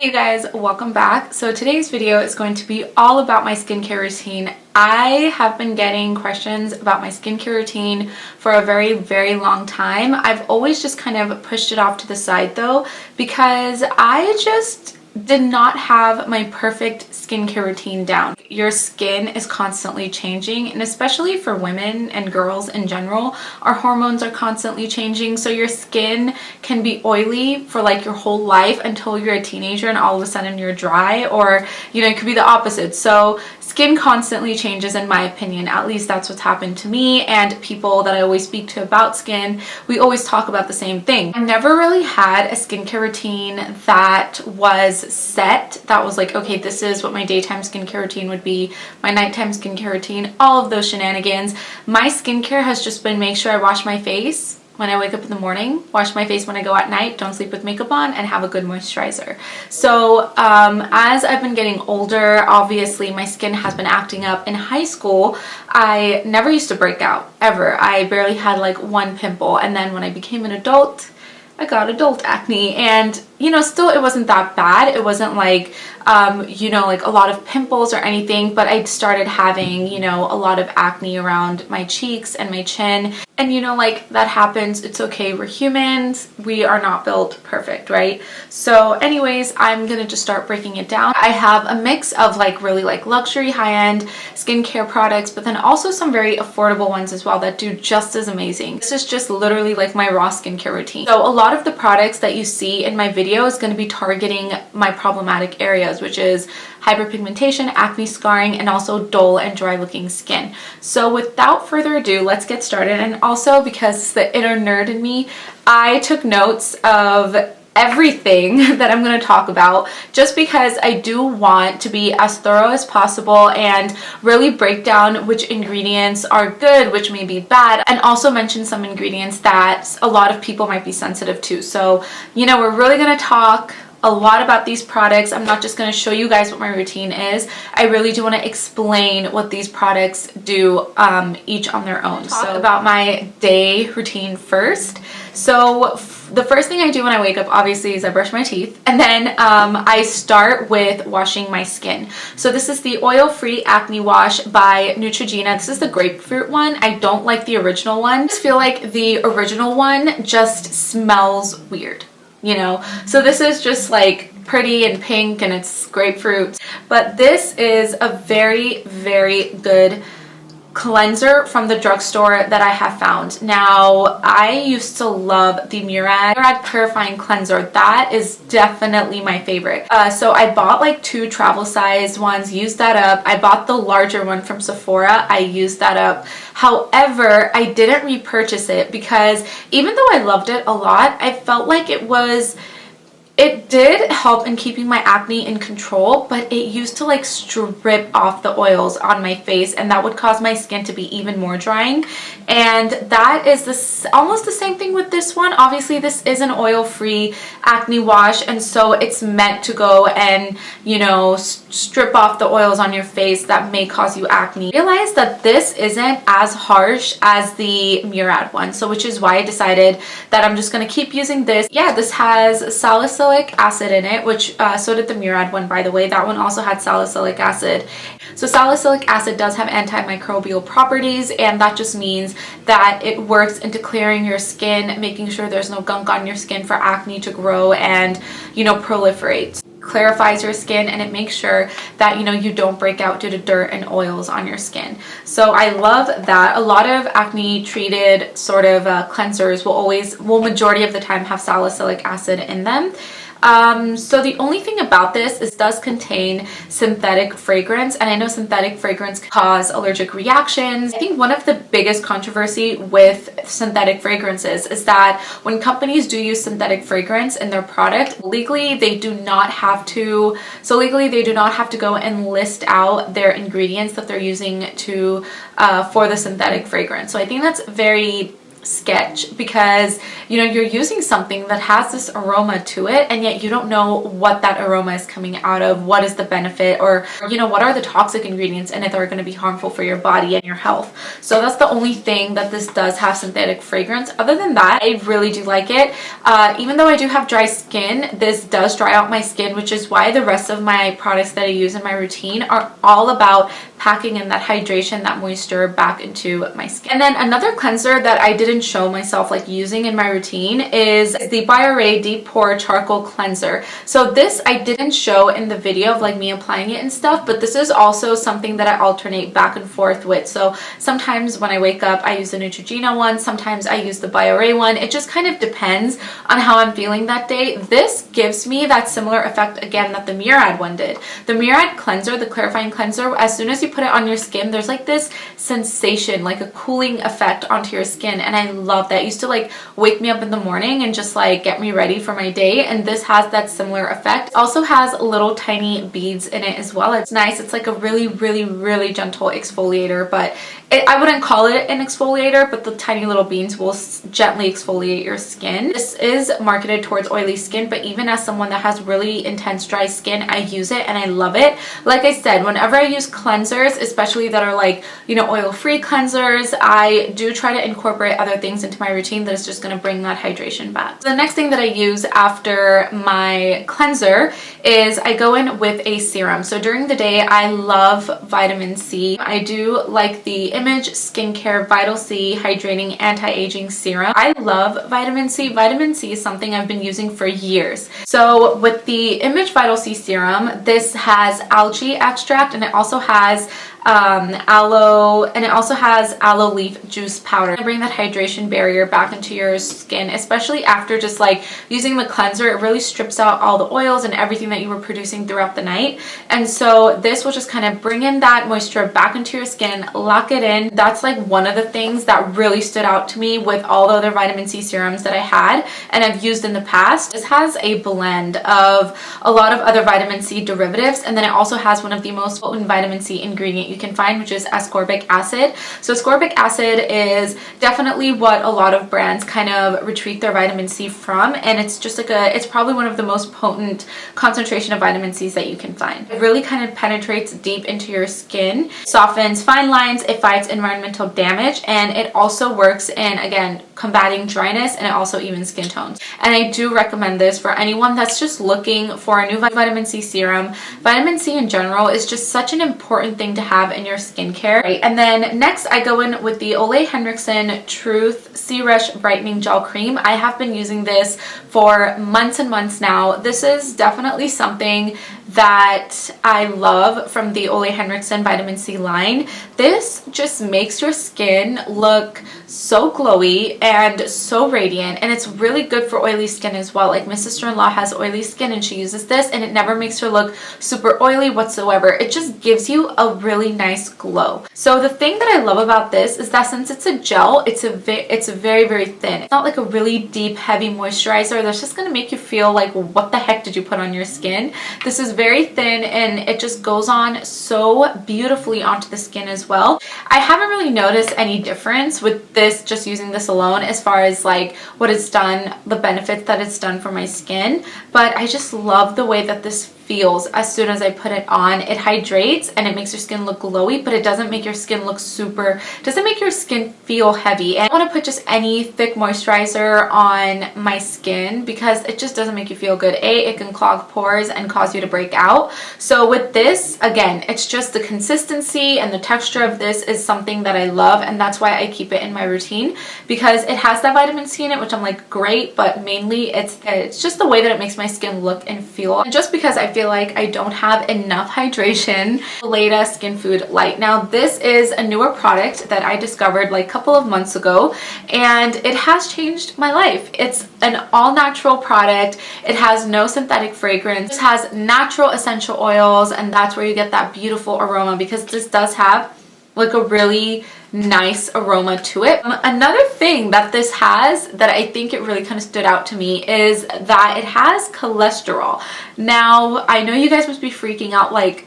Hey guys, welcome back. So today's video is going to be all about my skincare routine. I have been getting questions about my skincare routine for a very long time. I've always just kind of pushed it off to the side though, because I just did not have my perfect skincare routine down. Your skin is constantly changing, and especially for women and girls in general, our hormones are constantly changing. So your skin can be oily for like your whole life until you're a teenager and all of a sudden you're dry, or it could be the opposite. So skin constantly changes, in my opinion. At least that's what's happened to me and people that I always speak to about skin. We always talk about the same thing. I never really had a skincare routine that was set, that was like, okay, this is what my daytime skincare routine would be, my nighttime skincare routine, all of those shenanigans. My skincare has just been make sure I wash my face when I wake up in the morning, wash my face when I go at night, don't sleep with makeup on, and have a good moisturizer. So as I've been getting older, obviously my skin has been acting up. In high school, I never used to break out, ever. I barely had like one pimple, and then when I became an adult, I got adult acne, and still it wasn't that bad. It wasn't like like a lot of pimples or anything, but I started having a lot of acne around my cheeks and my chin. And like that happens, it's okay, we're humans, we are not built perfect, right? So anyways, I'm gonna just start breaking it down. I have a mix of really luxury high-end skincare products, but then also some very affordable ones as well that do just as amazing. This is just literally like my raw skincare routine. So a lot of the products that you see in my video is going to be targeting my problematic areas, which is hyperpigmentation, acne, scarring, and also dull and dry looking skin. So without further ado, let's get started. And also, because it's the inner nerd in me, I took notes of everything that I'm going to talk about, just because I do want to be as thorough as possible and really break down which ingredients are good, which may be bad, and also mention some ingredients that a lot of people might be sensitive to. So we're really going to talk a lot about these products. I'm not just going to show you guys what my routine is. I really do want to explain what these products do each on their own. So about my day routine first. So the first thing I do when I wake up, obviously, is I brush my teeth, and then I start with washing my skin. So this is the oil-free acne wash by Neutrogena. This is the grapefruit one. I don't like the original one. I just feel like the original one just smells weird. So this is just like pretty and pink and it's grapefruit, but this is a very good cleanser from the drugstore that I have found. Now, I used to love the Biore Purifying Cleanser. That is definitely my favorite. So I bought like 2 travel size ones, used that up. I bought the larger one from Sephora. I used that up. However, I didn't repurchase it because even though I loved it a lot, I felt like it did help in keeping my acne in control, but it used to like strip off the oils on my face, and that would cause my skin to be even more drying. And that is almost the same thing with this one. Obviously, this is an oil-free acne wash, and so it's meant to go and strip off the oils on your face that may cause you acne. I realized that this isn't as harsh as the Murad one, so which is why I decided that I'm just going to keep using this. Yeah, this has salicylic acid in it, which so did the Murad one, by the way. That one also had salicylic acid. So salicylic acid does have antimicrobial properties, and that just means that it works into clearing your skin, making sure there's no gunk on your skin for acne to grow and proliferate. Clarifies your skin, and it makes sure that you don't break out due to dirt and oils on your skin. So I love that. A lot of acne treated sort of cleansers will majority of the time have salicylic acid in them. So the only thing about this is it does contain synthetic fragrance, and I know synthetic fragrance can cause allergic reactions. I think one of the biggest controversy with synthetic fragrances is that when companies do use synthetic fragrance in their product, legally they do not have to go and list out their ingredients that they're using to for the synthetic fragrance. So I think that's very sketch, because you know you're using something that has this aroma to it, and yet you don't know what that aroma is coming out of, what is the benefit, or you know, what are the toxic ingredients in it that are going to be harmful for your body and your health. So that's the only thing that this does have synthetic fragrance. Other than that, I really do like it. Even though I do have dry skin, this does dry out my skin, which is why the rest of my products that I use in my routine are all about packing in that hydration, that moisture back into my skin. And then another cleanser that I didn't show myself like using in my routine is the Biore Deep Pore Charcoal Cleanser. So this I didn't show in the video of like me applying it and stuff, but this is also something that I alternate back and forth with. So sometimes when I wake up, I use the Neutrogena one, sometimes I use the Biore one. It just kind of depends on how I'm feeling that day. This gives me that similar effect again that the Murad one did. The Murad cleanser, the clarifying cleanser, as soon as you put it on your skin, there's like this sensation, like a cooling effect onto your skin, and I love that. It used to like wake me up in the morning and just like get me ready for my day, and this has that similar effect. It also has little tiny beads in it as well. It's nice. It's like a really gentle exfoliator, but I wouldn't call it an exfoliator, but the tiny little beads will gently exfoliate your skin. This is marketed towards oily skin, but even as someone that has really intense dry skin, I use it and I love it. Like I said, whenever I use cleansers, especially that are like, you know, oil-free cleansers, I do try to incorporate other things into my routine that is just going to bring that hydration back. The next thing that I use after my cleanser is I go in with a serum. So during the day, I love vitamin C. I do like the Image Skincare Vital C Hydrating Anti-Aging Serum. I love vitamin C. Vitamin C is something I've been using for years. So with the Image Vital C Serum, this has algae extract, and it also has aloe, and it also has aloe leaf juice powder to bring that hydration barrier back into your skin, especially after just like using the cleanser. It really strips out all the oils and everything that you were producing throughout the night, and so this will just kind of bring in that moisture back into your skin, lock it in. That's like one of the things that really stood out to me with all the other vitamin C serums that I had and I've used in the past. This has a blend of a lot of other vitamin C derivatives, and then it also has one of the most potent vitamin C ingredients you can find, which is ascorbic acid. So ascorbic acid is definitely what a lot of brands kind of retreat their vitamin C from, and it's just like it's probably one of the most potent concentration of vitamin C's that you can find. It really kind of penetrates deep into your skin, softens fine lines, it fights environmental damage, and it also works in, again, combating dryness, and it also evens skin tones. And I do recommend this for anyone that's just looking for a new vitamin C serum. Vitamin C in general is just such an important thing to have in your skincare. Right? And then next I go in with the Henriksen Truth C-Rush Brightening Gel Cream. I have been using this for months and months now. This is definitely something that I love from the Henriksen Vitamin C line. This just makes your skin look so glowy and so radiant, and it's really good for oily skin as well. Like my sister-in-law has oily skin and she uses this and it never makes her look super oily whatsoever. It just gives you a really nice glow. So the thing that I love about this is that since it's a gel, it's very thin. It's not like a really deep heavy moisturizer that's just gonna make you feel like, what the heck did you put on your skin? This is very thin and it just goes on so beautifully onto the skin as well. I haven't really noticed any difference with this, just using this alone, as far as like what it's done, the benefits that it's done for my skin, but I just love the way that this feels as soon as I put it on. It hydrates and it makes your skin look glowy, but it doesn't make your skin look doesn't make your skin feel heavy. And I don't want to put just any thick moisturizer on my skin because it just doesn't make you feel good. It can clog pores and cause you to break out. So with this, again, it's just the consistency and the texture of this is something that I love, and that's why I keep it in my routine, because it has that vitamin C in it, which I'm like, great, but mainly it's just the way that it makes my skin look and feel. And just because I feel like I don't have enough hydration, Leda Skin Food Light. Now this is a newer product that I discovered like a couple of months ago, and it has changed my life. It's an all-natural product. It has no synthetic fragrance. It has natural essential oils, and that's where you get that beautiful aroma, because this does have like a really nice aroma to it. Another thing that this has that I think it really kind of stood out to me is that it has cholesterol. Now, I know you guys must be freaking out, like,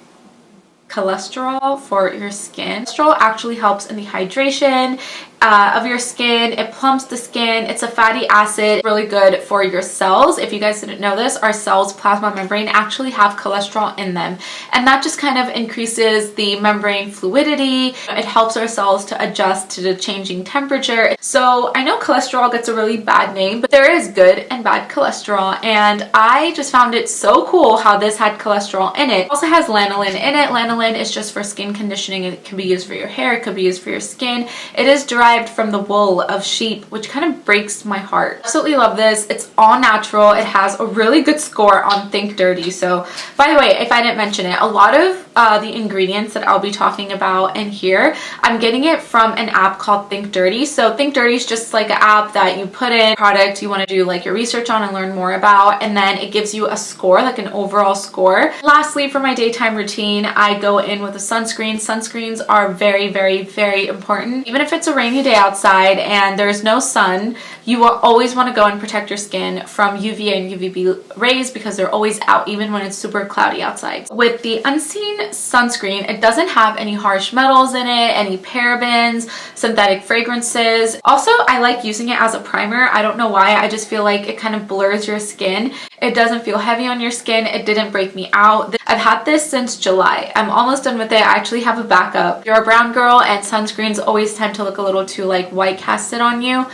cholesterol for your skin. Cholesterol actually helps in the hydration. of your skin. It plumps the skin. It's a fatty acid, really good for your cells. If you guys didn't know this, our cells, plasma membrane, actually have cholesterol in them, and that just kind of increases the membrane fluidity. It helps our cells to adjust to the changing temperature. So I know cholesterol gets a really bad name, but there is good and bad cholesterol, and I just found it so cool how this had cholesterol in it. It also has lanolin in it. Lanolin is just for skin conditioning. It can be used for your hair, it could be used for your skin. It is derived from the wool of sheep, which kind of breaks my heart. Absolutely love this. It's all natural. It has a really good score on Think Dirty. So by the way, if I didn't mention it, a lot of the ingredients that I'll be talking about in here, I'm getting it from an app called Think Dirty. So Think Dirty is just like an app that you put in product you want to do like your research on and learn more about, and then it gives you a score, like an overall score. Lastly, for my daytime routine, I go in with a sunscreen. Sunscreens are very, very, very important. Even if it's a rainy day outside and there's no sun, you will always want to go and protect your skin from UVA and UVB rays because they're always out, even when it's super cloudy outside. With the Unseen sunscreen, it doesn't have any harsh metals in it, any parabens, synthetic fragrances. Also, I like using it as a primer. I don't know why. I just feel like it kind of blurs your skin. It doesn't feel heavy on your skin. It didn't break me out. I've had this since July. I'm almost done with it. I actually have a backup. If you're a brown girl and sunscreens always tend to look a little too like white casted on you,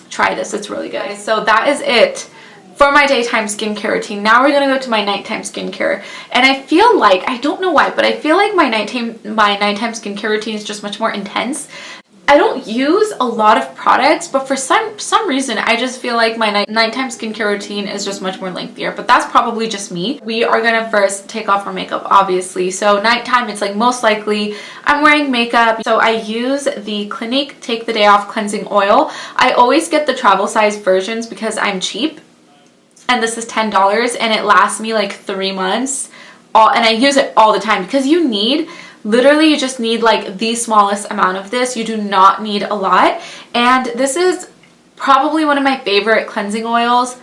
try this. It's really good. So that is it for my daytime skincare routine. Now we're gonna go to my nighttime skincare, and I feel like, I don't know why, but I feel like my nighttime skincare routine is just much more intense. I don't use a lot of products, but for some reason, I just feel like my nighttime skincare routine is just much more lengthier, but that's probably just me. We are gonna first take off our makeup, obviously. So nighttime, it's like most likely I'm wearing makeup. So I use the Clinique Take the Day Off Cleansing Oil. I always get the travel size versions because I'm cheap, and this is $10, and it lasts me like 3 months. And I use it all the time because literally you just need like the smallest amount of this. You do not need a lot. And this is probably one of my favorite cleansing oils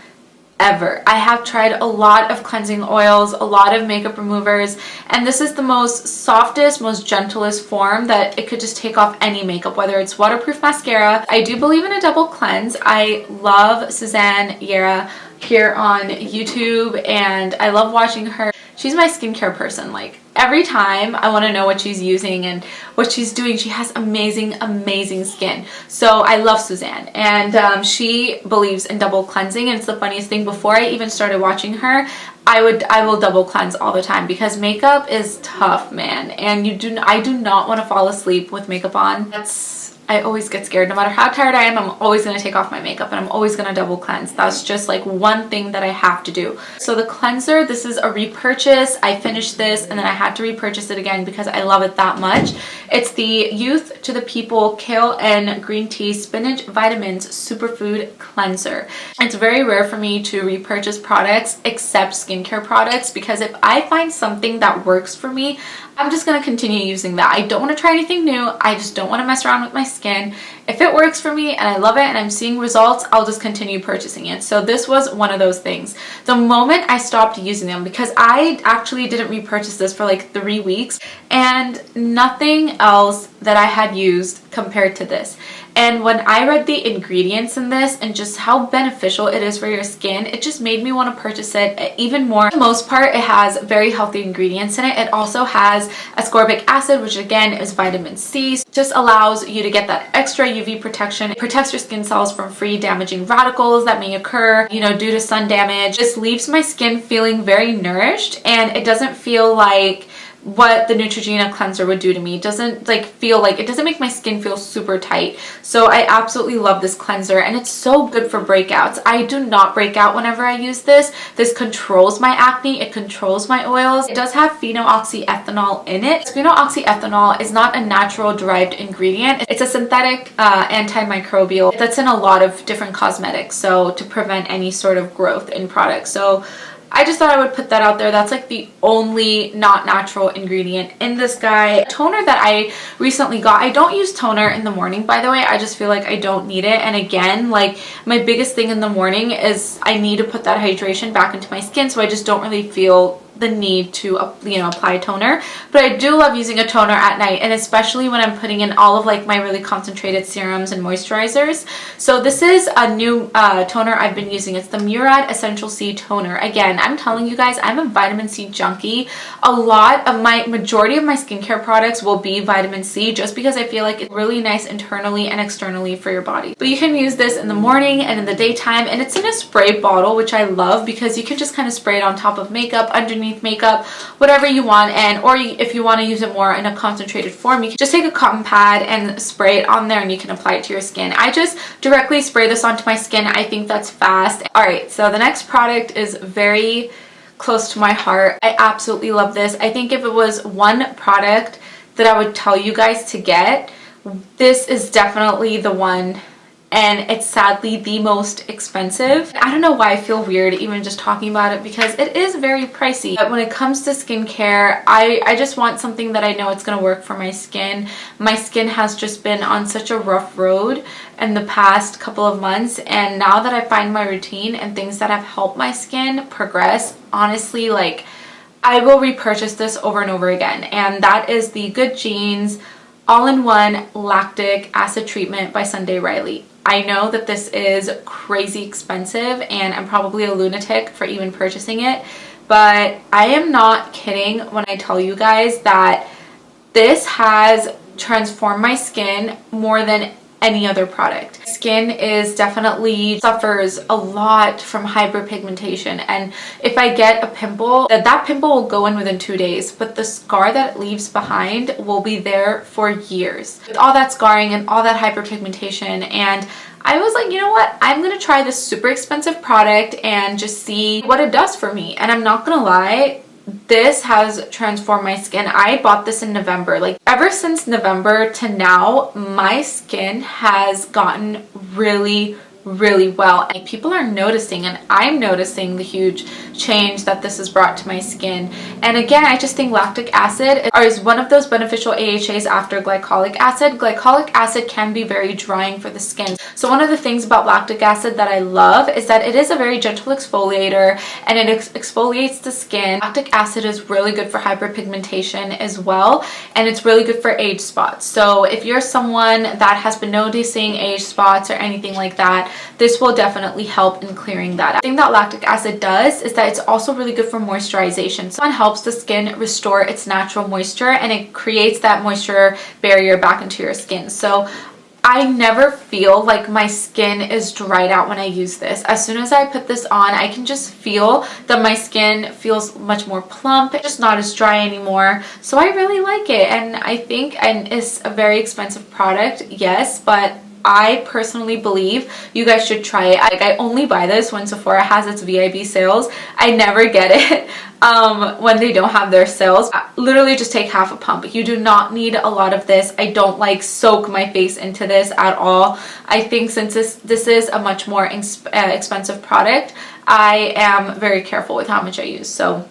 ever. I have tried a lot of cleansing oils, a lot of makeup removers, and this is the most softest, most gentlest form that it could just take off any makeup, whether it's waterproof mascara. I do believe in a double cleanse. I love Suzanne Yara here on YouTube, and I love watching her. She's my skincare person. Like, every time I want to know what she's using and what she's doing. She has amazing, amazing skin. So I love Suzanne, and she believes in double cleansing. And it's the funniest thing, before I even started watching her, I will double cleanse all the time because makeup is tough, man. And I do not want to fall asleep with makeup on. I always get scared. No matter how tired I am, I'm always going to take off my makeup, and I'm always going to double cleanse. That's just like one thing that I have to do. So the cleanser, this is a repurchase. I finished this and then I had to repurchase it again because I love it that much. It's the Youth to the People Kale and Green Tea Spinach Vitamins Superfood Cleanser. It's very rare for me to repurchase products except skincare products, because if I find something that works for me, I'm just going to continue using that. I don't want to try anything new. I just don't want to mess around with my skin. If it works for me and I love it and I'm seeing results, I'll just continue purchasing it. So this was one of those things. The moment I stopped using them, because I actually didn't repurchase this for like 3 weeks, and nothing else that I had used compared to this. And when I read the ingredients in this and just how beneficial it is for your skin, it just made me want to purchase it even more. For the most part, it has very healthy ingredients in it. It also has ascorbic acid, which again is vitamin C. So it just allows you to get that extra UV protection. It protects your skin cells from free damaging radicals that may occur, due to sun damage. This leaves my skin feeling very nourished, and it doesn't feel like what the Neutrogena cleanser would do to me. It doesn't make my skin feel super tight. So I absolutely love this cleanser, and it's so good for breakouts. I do not break out whenever I use this. This controls my acne. It controls my oils. It does have phenoxyethanol in it. Phenoxyethanol is not a natural derived ingredient. It's a synthetic antimicrobial that's in a lot of different cosmetics, so to prevent any sort of growth in products. So I just thought I would put that out there. That's like the only not natural ingredient in this guy. Toner that I recently got. I don't use toner in the morning, by the way. I just feel like I don't need it. And again, like, my biggest thing in the morning is I need to put that hydration back into my skin, so I just don't really feel the need to apply toner, but I do love using a toner at night, and especially when I'm putting in all of like my really concentrated serums and moisturizers. So this is a new toner I've been using. It's the Murad Essential C toner. Again, I'm telling you guys, I'm a vitamin C junkie. Majority of my skincare products will be vitamin C, just because I feel like it's really nice internally and externally for your body. But you can use this in the morning and in the daytime, and it's in a spray bottle, which I love because you can just kind of spray it on top of makeup, underneath makeup, whatever you want. And or if you want to use it more in a concentrated form, you can just take a cotton pad and spray it on there, and you can apply it to your skin. I just directly spray this onto my skin. I think that's fast. All right, so the next product is very close to my heart. I absolutely love this. I think if it was one product that I would tell you guys to get, this is definitely the one. And it's sadly the most expensive. I don't know why I feel weird even just talking about it, because it is very pricey. But when it comes to skincare, I just want something that I know it's gonna work for my skin. My skin has just been on such a rough road in the past couple of months, and now that I find my routine and things that have helped my skin progress, honestly, like, I will repurchase this over and over again. And that is the Good Genes All-in-One Lactic Acid Treatment by Sunday Riley. I know that this is crazy expensive, and I'm probably a lunatic for even purchasing it, but I am not kidding when I tell you guys that this has transformed my skin more than any other product. Skin is definitely suffers a lot from hyperpigmentation, and if I get a pimple, that pimple will go in within 2 days, but the scar that it leaves behind will be there for years. With all that scarring and all that hyperpigmentation, and I was like, you know what, I'm gonna try this super expensive product and just see what it does for me. And I'm not gonna lie, this has transformed my skin. I bought this in November. Like, ever since November to now, my skin has gotten really well, and people are noticing, and I'm noticing the huge change that this has brought to my skin. And again, I just think lactic acid is one of those beneficial AHAs after glycolic acid. Glycolic acid can be very drying for the skin. So one of the things about lactic acid that I love is that it is a very gentle exfoliator, and it exfoliates the skin. Lactic acid is really good for hyperpigmentation as well, and it's really good for age spots. So if you're someone that has been noticing age spots or anything like that, this will definitely help in clearing that. The thing that lactic acid does is that it's also really good for moisturization. So it helps the skin restore its natural moisture, and it creates that moisture barrier back into your skin. So I never feel like my skin is dried out when I use this. As soon as I put this on, I can just feel that my skin feels much more plump. It's just not as dry anymore. So I really like it, and I think it's a very expensive product, yes, but I personally believe you guys should try it. I only buy this when Sephora has its VIB sales. I never get it when they don't have their sales. Literally just take half a pump. You do not need a lot of this. I don't like soak my face into this at all. I think since this is a much more expensive product, I am very careful with how much I use. So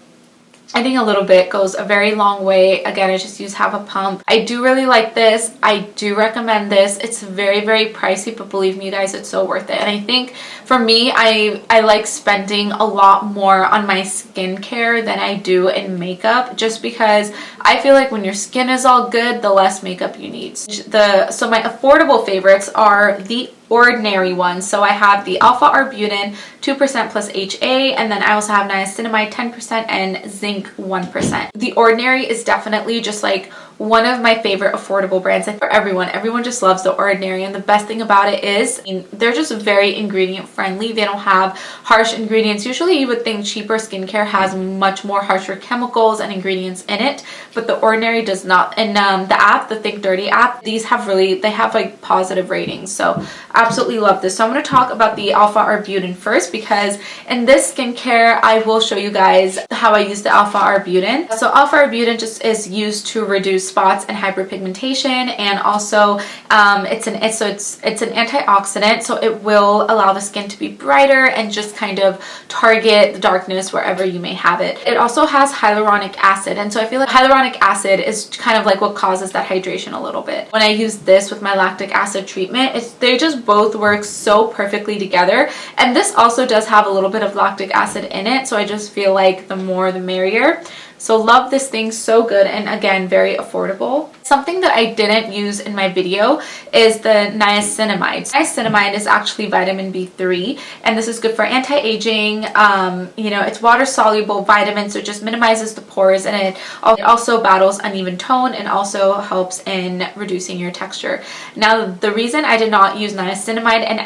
I think a little bit goes a very long way. Again, I just use half a pump. I do really like this. I do recommend this. It's very pricey, but believe me, you guys, it's so worth it. And I think for me, I like spending a lot more on my skincare than I do in makeup, just because I feel like when your skin is all good, the less makeup you need. So my affordable favorites are the ordinary ones. So I have the alpha arbutin 2% plus HA, and then I also have niacinamide 10% and zinc 1%. The Ordinary is definitely just like one of my favorite affordable brands for everyone. Everyone just loves the Ordinary, and the best thing about it is they're just very ingredient friendly. They don't have harsh ingredients. Usually you would think cheaper skincare has much more harsher chemicals and ingredients in it, but the Ordinary does not. And the app, the Think Dirty app, they have like positive ratings. So absolutely love this. So I'm going to talk about the alpha arbutin first, because in this skincare I will show you guys how I use the alpha arbutin. So alpha arbutin just is used to reduce spots and hyperpigmentation, and also it's an antioxidant, so it will allow the skin to be brighter and just kind of target the darkness wherever you may have it. It also has hyaluronic acid, and so I feel like hyaluronic acid is kind of like what causes that hydration a little bit. When I use this with my lactic acid treatment, they just both work so perfectly together, and this also does have a little bit of lactic acid in it, so I just feel like the more the merrier. So love this thing, so good, and again, very affordable. Something that I didn't use in my video is the niacinamide. Niacinamide is actually vitamin B3, and this is good for anti-aging. You know, it's water-soluble vitamin, so it just minimizes the pores, and it also battles uneven tone and also helps in reducing your texture. Now, the reason I did not use niacinamide, and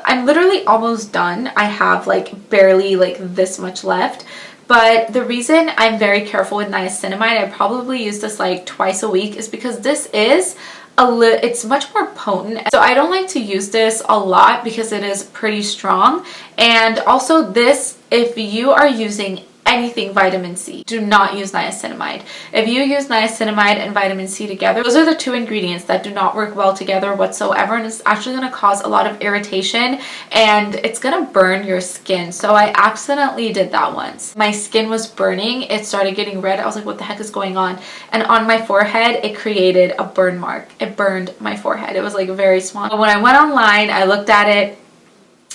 I'm literally almost done. I have like barely like this much left. But the reason I'm very careful with niacinamide, I probably use this like twice a week, is because this is it's much more potent. So I don't like to use this a lot because it is pretty strong. And also this, if you are using anything vitamin C, do not use niacinamide. If you use niacinamide and vitamin C together, those are the two ingredients that do not work well together whatsoever, and it's actually going to cause a lot of irritation and it's going to burn your skin. So I accidentally did that once. My skin was burning, it started getting red. I was like, what the heck is going on? And on my forehead, it created a burn mark. It burned my forehead. It was like very small. But when I went online, I looked at it,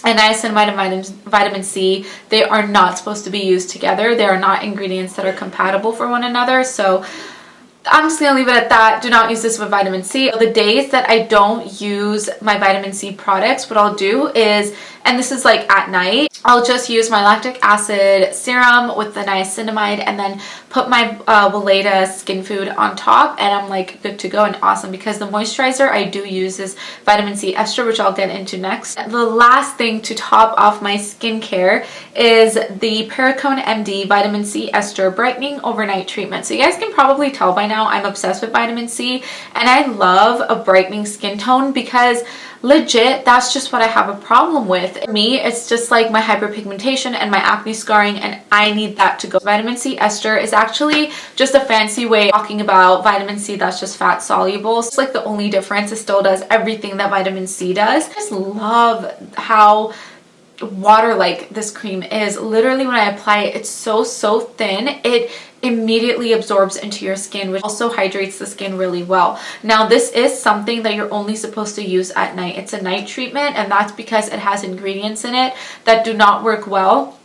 and niacinamide and vitamin C, they are not supposed to be used together. They are not ingredients that are compatible for one another. So I'm just going to leave it at that. Do not use this with vitamin C. The days that I don't use my vitamin C products, what I'll do is, and this is like at night, I'll just use my lactic acid serum with the niacinamide and then put my Weleda skin food on top, and I'm like good to go and awesome, because the moisturizer I do use is vitamin C ester, which I'll get into next. The last thing to top off my skincare is the Perricone MD Vitamin C Ester Brightening Overnight Treatment. So you guys can probably tell by now I'm obsessed with vitamin C, and I love a brightening skin tone because legit, that's just what I have a problem with. For me, it's just like my hyperpigmentation and my acne scarring, and I need that to go. Vitamin C ester is actually just a fancy way of talking about vitamin C that's just fat soluble. It's like the only difference. It still does everything that vitamin C does. I just love how water-like this cream is. Literally, when I apply it, it's so thin. It immediately absorbs into your skin, which also hydrates the skin really well. Now, this is something that you're only supposed to use at night. It's a night treatment, and that's because it has ingredients in it that do not work well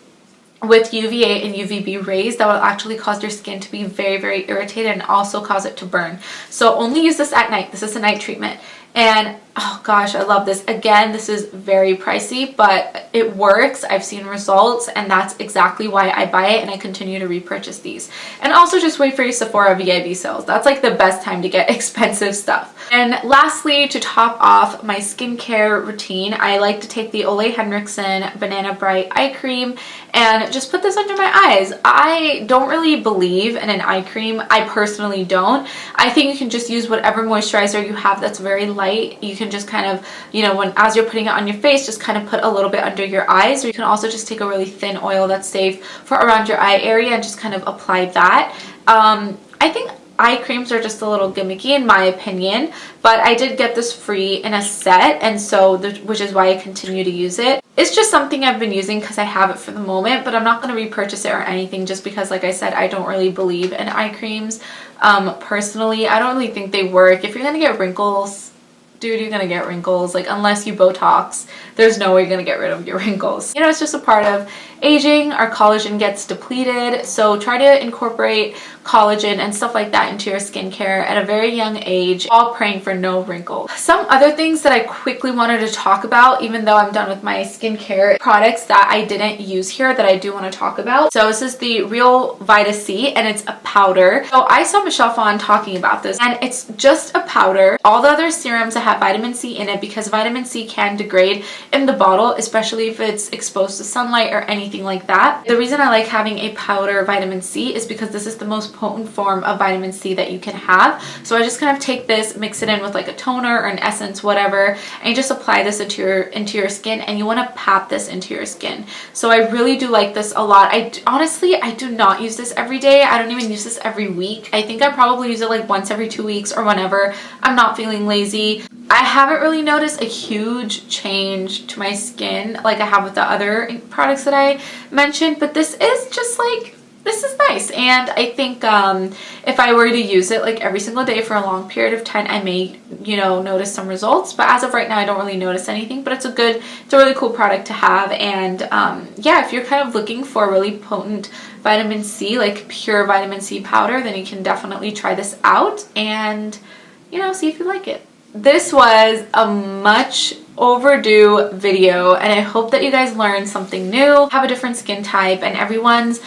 with UVA and UVB rays that will actually cause your skin to be very irritated and also cause it to burn. So only use this at night. This is a night treatment. And oh gosh, I love this. Again, this is very pricey, but it works. I've seen results, and that's exactly why I buy it, and I continue to repurchase these. And also just wait for your Sephora VIB sales. That's like the best time to get expensive stuff. And lastly, to top off my skincare routine, I like to take the Ole Henriksen Banana Bright Eye Cream and just put this under my eyes. I don't really believe in an eye cream. I personally don't. I think you can just use whatever moisturizer you have that's very light. You can just kind of, you know, as you're putting it on your face, just kind of put a little bit under your eyes, or you can also just take a really thin oil that's safe for around your eye area and just kind of apply that. I think eye creams are just a little gimmicky in my opinion, but I did get this free in a set, and so which is why I continue to use it. It's just something I've been using because I have it for the moment, but I'm not going to repurchase it or anything, just because, like I said, I don't really believe in eye creams. Personally, I don't really think they work. If you're going to get wrinkles, dude, you're going to get wrinkles. Like, unless you Botox, there's no way you're going to get rid of your wrinkles. You know, it's just a part of aging. Our collagen gets depleted, so try to incorporate collagen and stuff like that into your skincare at a very young age, all praying for no wrinkles. Some other things that I quickly wanted to talk about, even though I'm done with my skincare products that I didn't use here, that I do want to talk about. So this is the Real Vita C, and it's a powder. So I saw Michelle Phan talking about this, and it's just a powder. All the other serums that have vitamin C in it, because vitamin C can degrade in the bottle, especially if it's exposed to sunlight or anything anything like that. The reason I like having a powder vitamin C is because this is the most potent form of vitamin C that you can have. So I just kind of take this, mix it in with like a toner or an essence, whatever, and you just apply this into your skin, and you want to pat this into your skin. So I really do like this a lot. Honestly, I do not use this every day. I don't even use this every week. I think I probably use it like once every 2 weeks or whenever I'm not feeling lazy. I haven't really noticed a huge change to my skin like I have with the other products that I mentioned, but this is just like, this is nice. And I think if I were to use it like every single day for a long period of time, I may, you know, notice some results. But as of right now, I don't really notice anything, but it's a really cool product to have. And yeah, if you're kind of looking for a really potent vitamin C, like pure vitamin C powder, then you can definitely try this out and, you know, see if you like it. This was a much overdue video, and I hope that you guys learned something new. Have a different skin type, and everyone's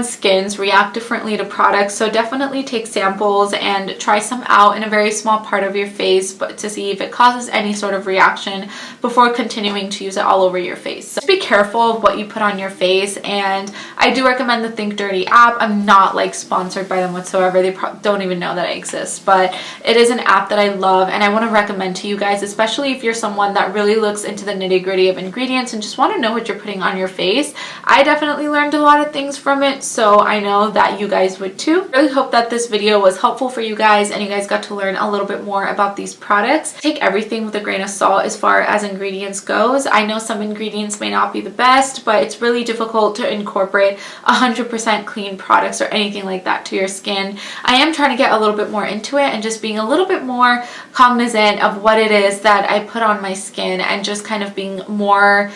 skins react differently to products, so definitely take samples and try some out in a very small part of your face, but to see if it causes any sort of reaction before continuing to use it all over your face. So just be careful of what you put on your face, and I do recommend the Think Dirty app. I'm not like sponsored by them whatsoever. They don't even know that I exist, but it is an app that I love and I want to recommend to you guys, especially if you're someone that really looks into the nitty-gritty of ingredients and just want to know what you're putting on your face. I definitely learned a lot of things from it, so I know that you guys would too. I really hope that this video was helpful for you guys and you guys got to learn a little bit more about these products. Take everything with a grain of salt as far as ingredients goes. I know some ingredients may not be the best, but it's really difficult to incorporate 100% clean products or anything like that to your skin. I am trying to get a little bit more into it and just being a little bit more cognizant of what it is that I put on my skin, and just kind of being more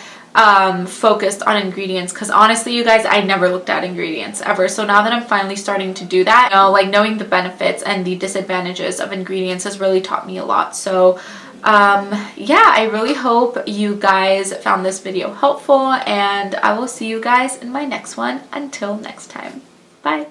focused on ingredients, because honestly, you guys, I never looked at ingredients ever. So now that I'm finally starting to do that, you know, like knowing the benefits and the disadvantages of ingredients has really taught me a lot. So yeah, I really hope you guys found this video helpful, and I will see you guys in my next one. Until next time, bye.